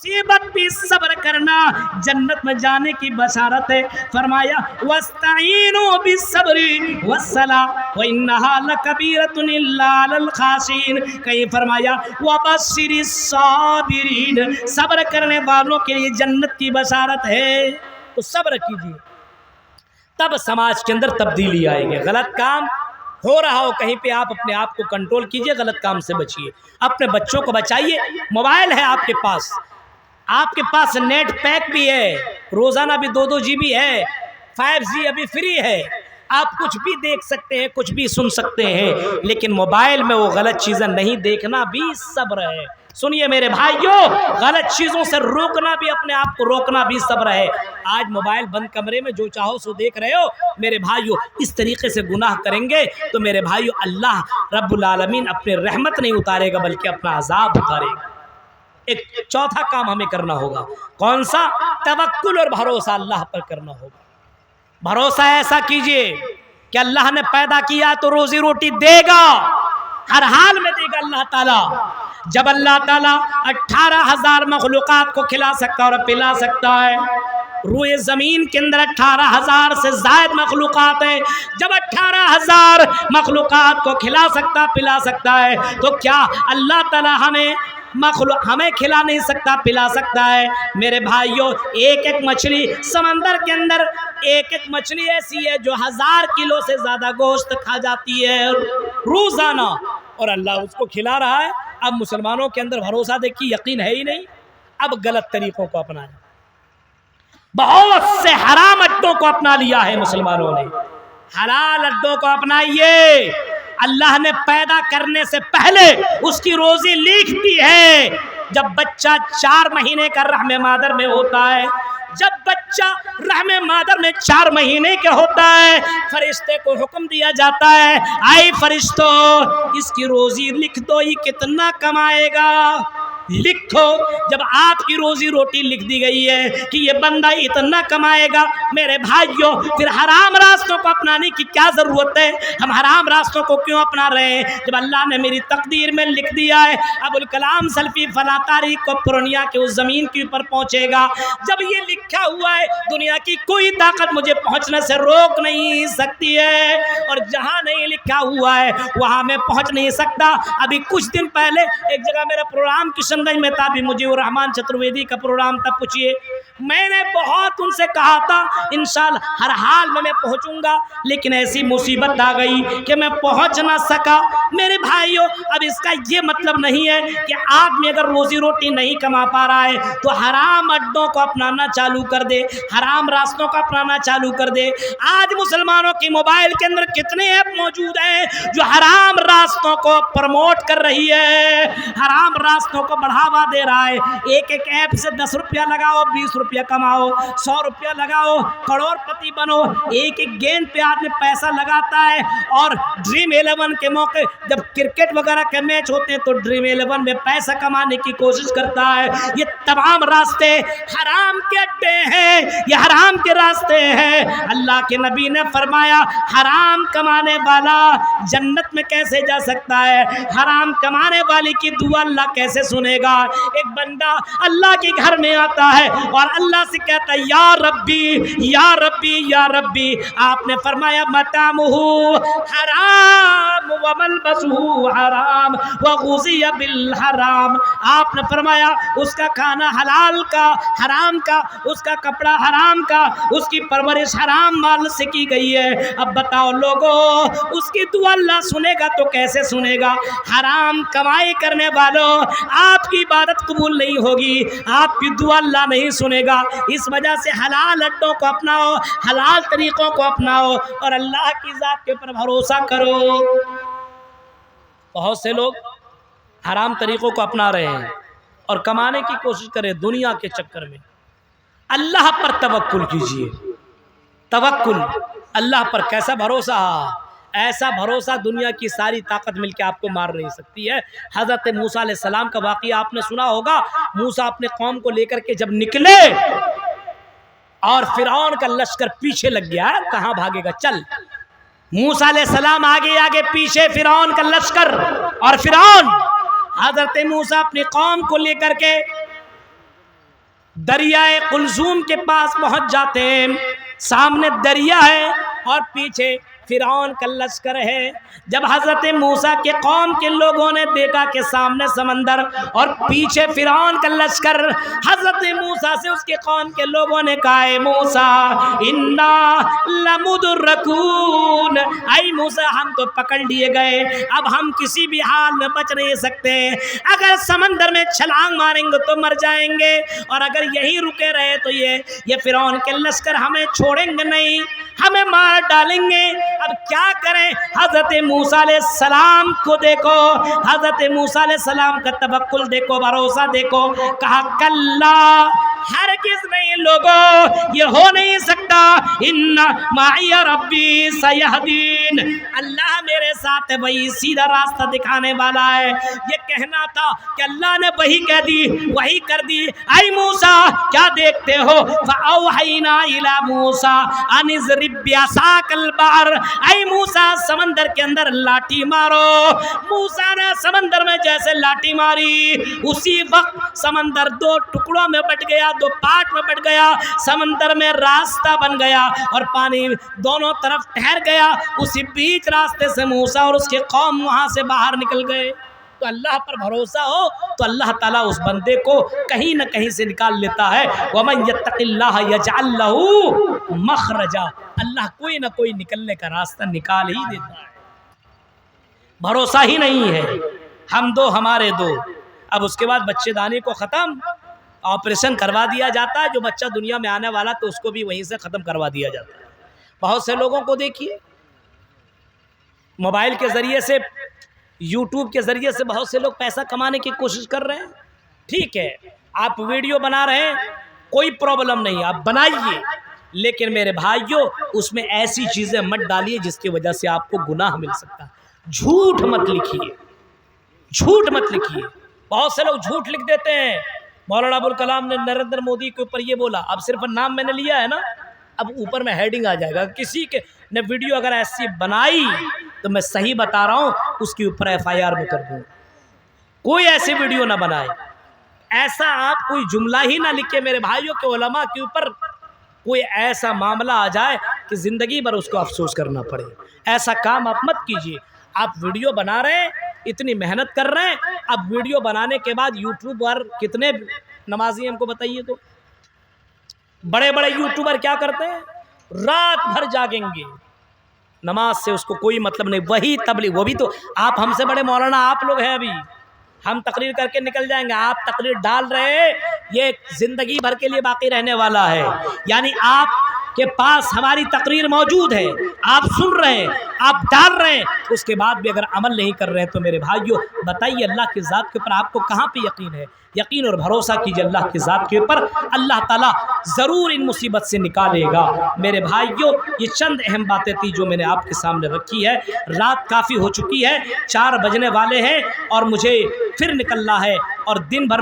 मुसीबत भी सब्र करना, जन्नत में जाने की बशारत है। फरमाया वस्ताईनु बिस्सब्री वस्सलाह व इन्नहा लकबीरतुन इल्ला अल खाशिन। कहीं फरमाया वबश्शिरिस साबिरीन, सब्र करने वालों के लिए जन्नत की बशारत है। तो सब्र कीजिए, तब समाज के अंदर तब्दीली आएगी। गलत काम हो रहा हो कहीं पे, आप अपने आप को कंट्रोल कीजिए, गलत काम से बचिए, अपने बच्चों को बचाइए। मोबाइल है आपके पास नेट पैक भी है, रोजाना भी 2-2 GB है, 5G अभी फ्री है, आप कुछ भी देख सकते हैं, कुछ भी सुन सकते हैं, लेकिन मोबाइल में वो गलत चीजें नहीं देखना भी सब्र है। सुनिए मेरे भाइयों, गलत चीजों से रोकना भी, अपने आप को रोकना भी सब्र है। आज मोबाइल बंद कमरे में जो चाहो सो देख रहे हो मेरे भाइयों, इस तरीके से गुनाह करेंगे तो मेरे भाइयों अल्लाह रब्बुल आलमीन अपने रहमत नहीं उतारेगा बल्कि अपना अजाब उतारेगा। एक चौथा काम हमें करना होगा, कौन सा? तवक्कुल और भरोसा अल्लाह पर करना होगा। भरोसा ऐसा कीजिए कि अल्लाह ने पैदा किया तो रोजी रोटी देगा, हर हाल में देगा अल्लाह ताला। जब अल्लाह ताला 18,000 मखलूकात को खिला सकता है और पिला सकता है, रूए ज़मीन के अंदर 18,000 से ज़ायद मखलूकात है, जब 18,000 मखलूकात को खिला सकता पिला सकता है, तो क्या अल्लाह ताला हमें खिला नहीं सकता, पिला सकता है? मेरे भाइयों, एक मछली समंदर के अंदर, एक मछली ऐसी है जो 1000 किलो से ज़्यादा गोश्त खा जाती है रोज़ाना, और अल्लाह उसको खिला रहा है। अब मुसलमानों के अंदर भरोसा देखिए, यकीन है ही नहीं, अब गलत तरीकों को अपनाया, बहुत से हराम अड्डों को अपना लिया है मुसलमानों ने। हलाल अड्डों को अपनाइए। अल्लाह ने पैदा करने से पहले उसकी रोजी लिख दी है। जब बच्चा 4 महीने का रहमे मादर में होता है, जब बच्चा रहमे मादर में 4 महीने का होता है, फरिश्ते को हुक्म दिया जाता है, आए फरिश्तों इसकी रोजी लिख दो, ये कितना कमाएगा लिखो। जब आपकी रोजी रोटी लिख दी गई है कि ये बंदा इतना कमाएगा, मेरे भाइयों फिर हराम रास्तों को अपनाने की क्या जरूरत है? हम हराम रास्तों को क्यों अपना रहे हैं जब अल्लाह ने मेरी तकदीर में लिख दिया है अबुल कलाम सल्फी फला तारीख को पूर्णिया के उस जमीन के ऊपर पहुंचेगा। जब ये लिखा हुआ है, दुनिया की कोई ताकत मुझे पहुंचने से रोक नहीं सकती है, और जहां नहीं लिखा हुआ है वहां मैं पहुंच नहीं सकता। अभी कुछ दिन पहले एक जगह मेरा प्रोग्राम किशनगंज में था, भी मुझे वो रहमान चतुर्वेदी का प्रोग्राम था। पूछिए, मैंने बहुत उनसे कहा था इंशाअल्लाह हर हाल में मैं पहुंचूंगा, लेकिन ऐसी मुसीबत आ गई कि मैं पहुंच ना सका। मेरे भाइयों, अब इसका ये मतलब नहीं है कि आदमी अगर रोजी रोटी नहीं कमा पा रहा है तो हराम अड्डों को अपनाना चालू कर दे, हराम रास्तों को अपनाना चालू कर दे। आज मुसलमानों की मोबाइल के अंदर कितने ऐप मौजूद हैं जो हराम रास्तों को प्रमोट कर रही है, हराम रास्तों को बढ़ावा दे रहा है। एक ऐप से 10 रुपया लगाओ, 20 रुपया कमाओ, 100 रुपया लगाओ, करोड़पति बनो। एक गेंद पे आदमी पैसा लगाता है, और ड्रीम 11 के मौके जब क्रिकेट वगैरह के मैच होते हैं तो ड्रीम 11 में पैसा कमाने की कोशिश करता है। ये तमाम रास्ते हराम के अड्डे हैं, ये हराम के रास्ते हैं। अल्लाह के नबी ने फरमाया, हराम कमाने वाला जन्नत में कैसे जा सकता है? हराम कमाने वाले की दुआ अल्लाह कैसे सुनेगा? एक बंदा अल्लाह के घर में आता है और अल्लाह से कहता है, या रब्बी या रब्बी या रब्बी। आपने फरमाया, मतामुहु हराम व मलबसुहु हराम व गुज़िया बिल हराम। आपने फरमाया उसका खाना हलाल का, हराम का, उसका कपड़ा हराम का, उसकी परवरिश हराम माल से की गई है। अब बताओ लोगों, उसकी दुआ अल्लाह सुनेगा तो कैसे सुनेगा? हराम कमाई करने वालों, आपकी इबादत कबूल नहीं होगी, आपकी दुआ अल्लाह नहीं सुनेगा। इस वजह से हलाल अड्डों को अपनाओ, हलाल तरीकों को अपनाओ और अल्लाह की ज़ात के ऊपर भरोसा करो। बहुत से लोग हराम तरीकों को अपना रहे हैं और कमाने की कोशिश करें दुनिया के चक्कर में। अल्लाह पर तवक्कुल कीजिए, तवक्कुल अल्लाह पर। कैसा भरोसा? ऐसा भरोसा दुनिया की सारी ताकत मिलकर आपको मार नहीं सकती है। हज़रत मूसा अलैहिस्सलाम का वाक़या आपने सुना होगा। मूसा अपने कौम को लेकर के जब निकले और फिरौन का लश्कर पीछे लग गया, कहाँ भागेगा, चल। मूसा अलैहिस्सलाम आगे आगे, पीछे फिरौन का लश्कर, और फिरौन हज़रत मूसा अपनी कौम को लेकर के دریائے قلزوم کے پاس پہنچ جاتے ہیں. سامنے دریا ہے اور پیچھے فرعون کا لشکر ہے. جب حضرت موسیٰ کے قوم کے لوگوں نے دیکھا کہ سامنے سمندر اور پیچھے فرعون کا لشکر، حضرت موسیٰ سے اس کے قوم کے لوگوں نے کہا اے موسیٰ انا لمدرکون، اے موسیٰ ہم تو پکڑ لیے گئے، اب ہم کسی بھی حال میں بچ نہیں سکتے، اگر سمندر میں چھلانگ ماریں گے تو مر جائیں گے، اور اگر یہیں رکے رہے تو یہ فرعون کے لشکر ہمیں چھوڑیں گے نہیں، ہمیں مار ڈالیں گے. اب کیا کریں؟ حضرت موسیٰ علیہ السلام کو دیکھو، حضرت موسیٰ علیہ السلام کا توکل دیکھو، بھروسہ دیکھو. کہا کلا، ہرگز نہیں لوگوں، یہ ہو نہیں سکتا، ان معی ربی سیہدین، اللہ میرے ساتھ ہے، وہی سیدھا راستہ دکھانے والا ہے. یہ کہنا تھا کہ اللہ نے وہی کہہ دی، وہی کر دی. اے موسیٰ کیا دیکھتے ہو؟ فاوحینا الی موسیٰ ان اضرب بعصاک البحر، اے موسیٰ سمندر کے اندر لاٹھی مارو. موسیٰ نے سمندر میں جیسے لاٹھی ماری، اسی وقت سمندر دو ٹکڑوں میں بٹ گیا، دو پارٹ میں بٹ گیا، سمندر میں راستہ بن گیا اور پانی دونوں طرف ٹھہر گیا. اسی بیچ راستے سے موسیٰ اور اس کی قوم وہاں سے باہر نکل گئے. تو اللہ پر بھروسہ ہو تو اللہ تعالیٰ اس بندے کو کہیں نہ کہیں سے نکال لیتا ہے. وَمَن يَتَّقِ اللَّهَ يَجْعَل لَّهُ مَخْرَجًا، اللہ کوئی نہ کوئی نکلنے کا راستہ نکال ہی دیتا ہے. بھروسہ ہی نہیں ہے، ہم دو ہمارے دو. اب اس کے بعد بچے دانی کو ختم، آپریشن کروا دیا جاتا ہے، جو بچہ دنیا میں آنے والا تو اس کو بھی وہیں سے ختم کروا دیا جاتا ہے. بہت سے لوگوں کو دیکھیے موبائل کے ذریعے سے، یوٹیوب کے ذریعے سے بہت سے لوگ پیسہ کمانے کی کوشش کر رہے ہیں. ٹھیک ہے، آپ ویڈیو بنا رہے ہیں، کوئی پرابلم نہیں، آپ بنائیے، لیکن میرے بھائیوں اس میں ایسی چیزیں مت ڈالیے جس کی وجہ سے آپ کو گناہ مل سکتا ہے. جھوٹ مت لکھیے، جھوٹ مت لکھیے. بہت سے لوگ جھوٹ لکھ دیتے ہیں. مولانا ابوالکلام نے نریندر مودی کے اوپر یہ بولا، اب صرف نام میں نے لیا ہے نا، اب اوپر میں ہیڈنگ آ جائے گا. کسی کے نے ویڈیو اگر ایسی بنائی تو میں صحیح بتا رہا ہوں اس کے اوپر FIR میں کر دوں. کوئی ایسی ویڈیو نہ بنائے، ایسا آپ کوئی جملہ ہی نہ لکھے میرے بھائیوں کے علماء کے اوپر کوئی ایسا معاملہ آ جائے کہ زندگی بھر اس کو افسوس کرنا پڑے. ایسا کام آپ مت کیجیے. آپ ویڈیو بنا رہے ہیں، اتنی محنت کر رہے ہیں، اب ویڈیو بنانے کے بعد یوٹیوب پر کتنے نمازی ہم کو بتائیے تو بڑے بڑے یوٹیوبر کیا کرتے ہیں؟ رات بھر جاگیں گے، نماز سے اس کو کوئی مطلب نہیں. وہی تبلیغ، وہ بھی تو آپ ہم سے بڑے مولانا آپ لوگ ہیں. ابھی ہم تقریر کر کے نکل جائیں گے، آپ تقریر ڈال رہے ہیں، یہ زندگی بھر کے لیے باقی رہنے والا ہے. یعنی آپ کے پاس ہماری تقریر موجود ہے، آپ سن رہے ہیں، آپ ڈال رہے ہیں، اس کے بعد بھی اگر عمل نہیں کر رہے ہیں تو میرے بھائیوں بتائیے اللہ کی ذات کے اوپر آپ کو کہاں پہ یقین ہے؟ یقین اور بھروسہ کیجیے اللہ کی ذات کے اوپر، اللہ تعالیٰ ضرور ان مصیبت سے نکالے گا. میرے بھائیوں یہ چند اہم باتیں تھی جو میں نے آپ کے سامنے رکھی ہے. رات کافی ہو چکی ہے، 4 بجنے والے ہیں اور مجھے پھر نکلنا ہے، اور دن بھر